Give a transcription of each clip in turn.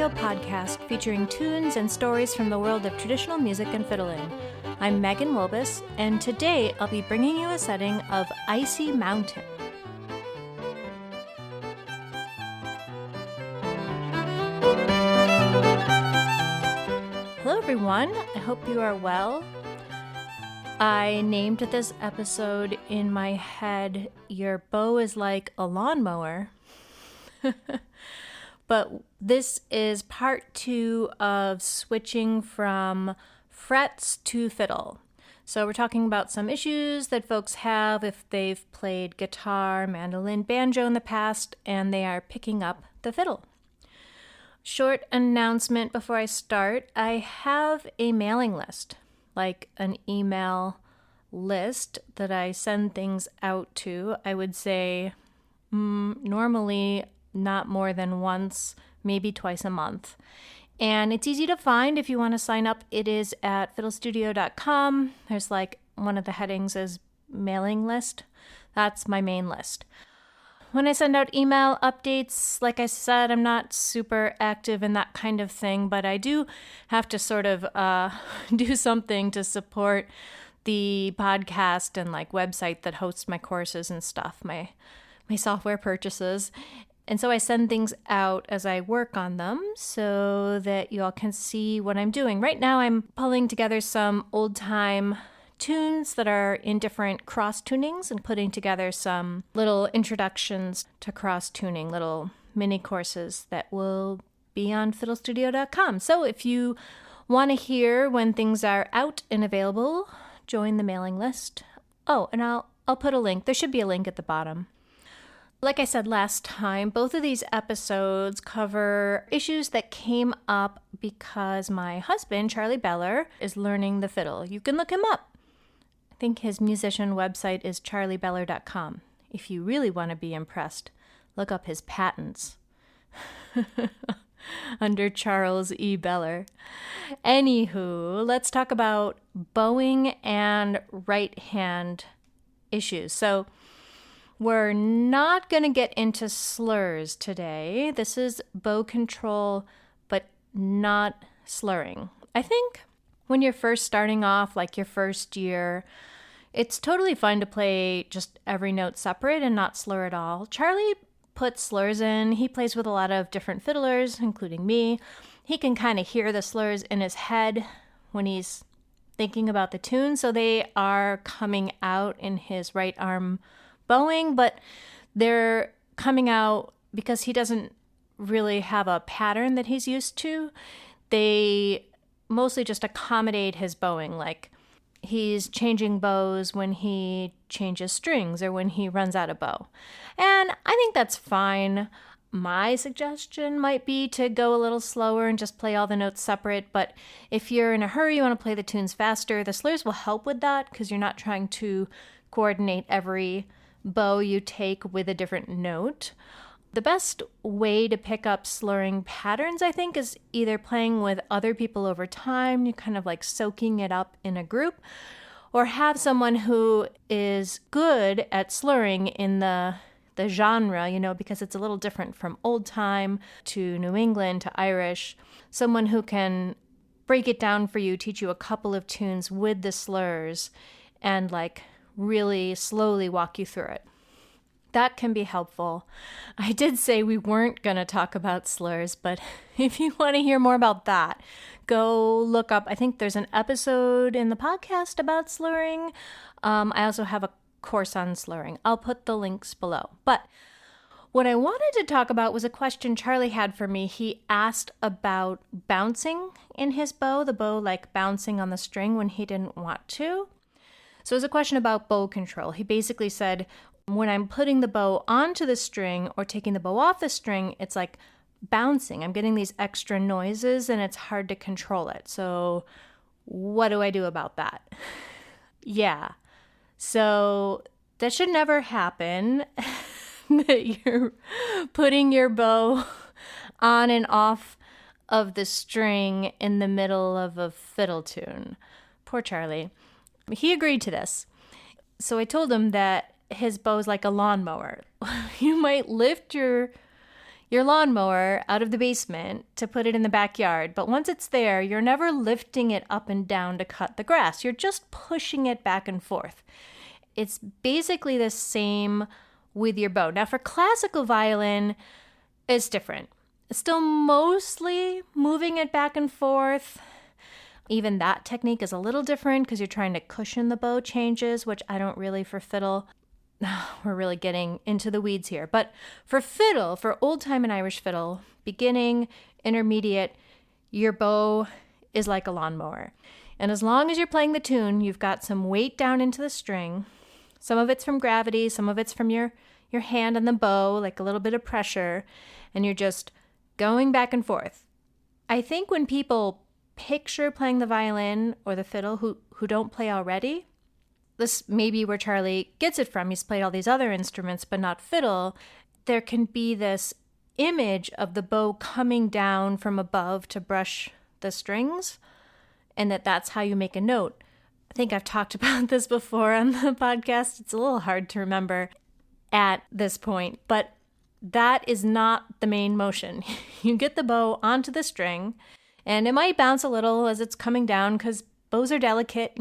audio podcast featuring tunes and stories from the world of traditional music and fiddling. I'm Megan Wobus, and today I'll be bringing you a setting of Icy Mountain. Hello everyone, I hope you are well. I named this episode in my head, Your Bow is Like a Lawnmower. But this is part 2 of switching from frets to fiddle. So we're talking about some issues that folks have if they've played guitar, mandolin, banjo in the past, and they are picking up the fiddle. Short announcement before I start. I have a mailing list, like an email list that I send things out to. I would say normally not more than once, maybe twice a month. And it's easy to find if you want to sign up. It is at fiddlestudio.com. There's like one of the headings is mailing list. That's my main list. When I send out email updates, like I said, I'm not super active in that kind of thing, but I do have to sort of do something to support the podcast and like website that hosts my courses and stuff, my software purchases. And so I send things out as I work on them so that you all can see what I'm doing. Right now I'm pulling together some old-time tunes that are in different cross tunings and putting together some little introductions to cross tuning, little mini courses that will be on fiddlestudio.com. So if you want to hear when things are out and available, join the mailing list. Oh, and I'll put a link. There should be a link at the bottom. Like I said last time, both of these episodes cover issues that came up because my husband, Charlie Beller, is learning the fiddle. You can look him up. I think his musician website is charliebeller.com. If you really want to be impressed, look up his patents under Charles E. Beller. Anywho, let's talk about bowing and right hand issues. So we're not going to get into slurs today. This is bow control, but not slurring. I think when you're first starting off, like your first year, it's totally fine to play just every note separate and not slur at all. Charlie puts slurs in. He plays with a lot of different fiddlers, including me. He can kind of hear the slurs in his head when he's thinking about the tune, so they are coming out in his right arm bowing, but they're coming out because he doesn't really have a pattern that he's used to. They mostly just accommodate his bowing, like he's changing bows when he changes strings or when he runs out of bow. And I think that's fine. My suggestion might be to go a little slower and just play all the notes separate, but if you're in a hurry, you want to play the tunes faster, the slurs will help with that because you're not trying to coordinate every bow you take with a different note. The best way to pick up slurring patterns, I think, is either playing with other people over time, you kind of like soaking it up in a group, or have someone who is good at slurring in the genre, because it's a little different from old time to New England to Irish. Someone who can break it down for you, teach you a couple of tunes with the slurs, and like really slowly walk you through it. That can be helpful. I did say we weren't going to talk about slurs, but if you want to hear more about that, go look up. I think there's an episode in the podcast about slurring. I also have a course on slurring. I'll put the links below. But what I wanted to talk about was a question Charlie had for me. He asked about bouncing in his bow, the bow like bouncing on the string when he didn't want to. So it was a question about bow control. He basically said, when I'm putting the bow onto the string or taking the bow off the string, it's like bouncing. I'm getting these extra noises and it's hard to control it. So what do I do about that? Yeah. So that should never happen, that you're putting your bow on and off of the string in the middle of a fiddle tune. Poor Charlie. He agreed to this. So I told him that his bow's like a lawnmower. You might lift your your lawnmower out of the basement to put it in the backyard. But once it's there, you're never lifting it up and down to cut the grass. You're just pushing it back and forth. It's basically the same with your bow. Now, for classical violin, it's different. It's still mostly moving it back and forth. Even that technique is a little different because you're trying to cushion the bow changes, which I don't really for fiddle. We're really getting into the weeds here. But for fiddle, for old time and Irish fiddle, beginning, intermediate, your bow is like a lawnmower. And as long as you're playing the tune, you've got some weight down into the string. Some of it's from gravity, some of it's from your hand on the bow, like a little bit of pressure, and you're just going back and forth. I think when people picture playing the violin or the fiddle who don't play already, this may be where Charlie gets it from. He's played all these other instruments, but not fiddle. There can be this image of the bow coming down from above to brush the strings, and that's how you make a note. I think I've talked about this before on the podcast. It's a little hard to remember at this point, but that is not the main motion. You get the bow onto the string, and it might bounce a little as it's coming down because bows are delicate,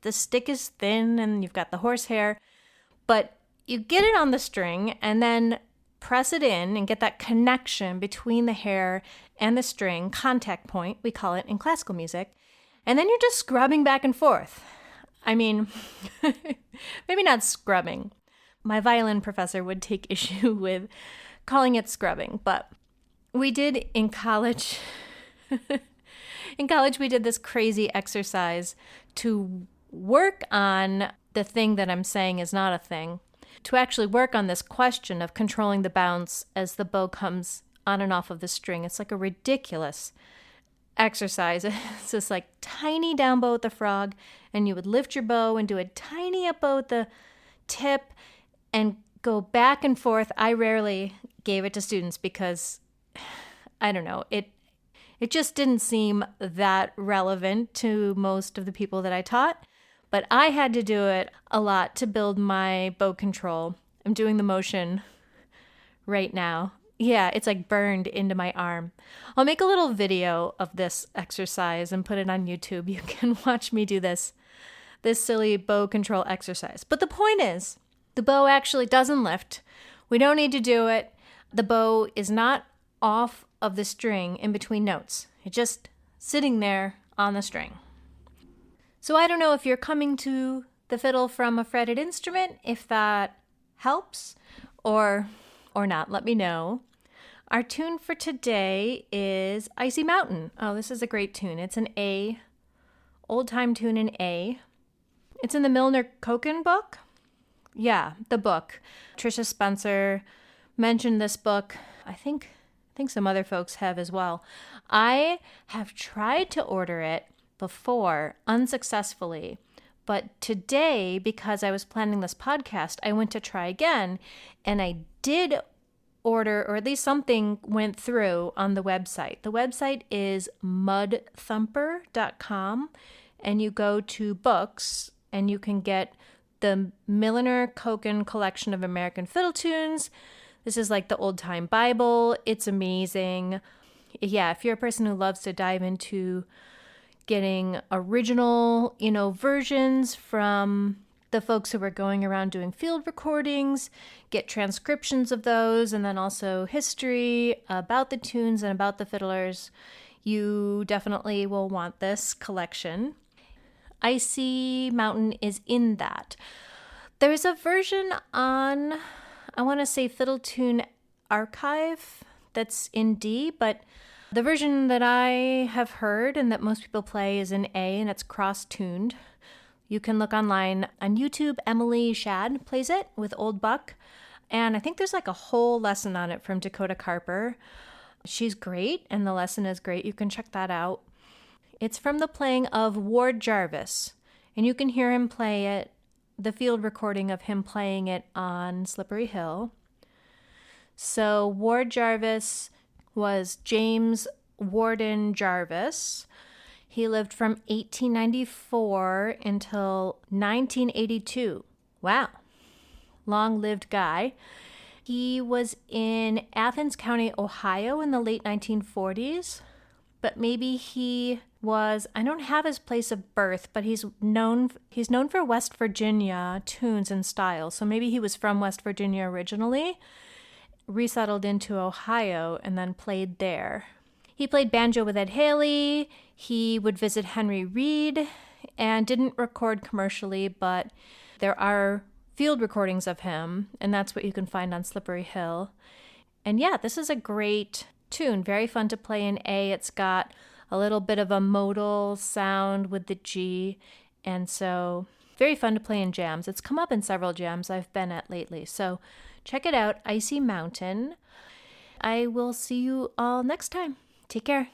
the stick is thin and you've got the horsehair, but you get it on the string and then press it in and get that connection between the hair and the string, contact point, we call it in classical music, and then you're just scrubbing back and forth. I mean, maybe not scrubbing. My violin professor would take issue with calling it scrubbing, but we did in college. In college, we did this crazy exercise to work on the thing that I'm saying is not a thing, to actually work on this question of controlling the bounce as the bow comes on and off of the string. It's like a ridiculous exercise. It's this like tiny down bow at the frog, and you would lift your bow and do a tiny up bow at the tip and go back and forth. I rarely gave it to students because, I don't know, it just didn't seem that relevant to most of the people that I taught, but I had to do it a lot to build my bow control. I'm doing the motion right now. Yeah, it's like burned into my arm. I'll make a little video of this exercise and put it on YouTube. You can watch me do this silly bow control exercise. But the point is, the bow actually doesn't lift. We don't need to do it. The bow is not off of the string in between notes. It's just sitting there on the string. So I don't know if you're coming to the fiddle from a fretted instrument, if that helps or not. Let me know. Our tune for today is Icy Mountain. Oh, this is a great tune. It's an A, old time tune in A. It's in the Milliner Koken book. Yeah, the book. Tricia Spencer mentioned this book. I think some other folks have as well. I have tried to order it before unsuccessfully, but today, because I was planning this podcast, I went to try again, and I did order, or at least something went through on the website. The website is mudthumper.com, and you go to books, and you can get the Milliner Koken collection of American fiddle tunes. This is like the old time Bible. It's amazing. Yeah, if you're a person who loves to dive into getting original, versions from the folks who were going around doing field recordings, get transcriptions of those, and then also history about the tunes and about the fiddlers, you definitely will want this collection. Icy Mountain is in that. There's a version on, I want to say, Fiddle Tune Archive that's in D, but the version that I have heard and that most people play is in A, and it's cross-tuned. You can look online on YouTube. Emily Shad plays it with Old Buck, and I think there's like a whole lesson on it from Dakota Carper. She's great, and the lesson is great. You can check that out. It's from the playing of Ward Jarvis, and you can hear him play it, the field recording of him playing it on Slippery Hill. So Ward Jarvis was James Warden Jarvis. He lived from 1894 until 1982. Wow. Long-lived guy. He was in Athens County, Ohio in the late 1940s, but maybe he was, I don't have his place of birth, but he's known for West Virginia tunes and styles. So maybe he was from West Virginia originally, resettled into Ohio, and then played there. He played banjo with Ed Haley. He would visit Henry Reed and didn't record commercially, but there are field recordings of him, and that's what you can find on Slippery Hill. And yeah, this is a great tune, very fun to play in A. It's got a little bit of a modal sound with the G, and so very fun to play in jams. It's come up in several jams I've been at lately, so check it out, Icy Mountain. I will see you all next time. Take care.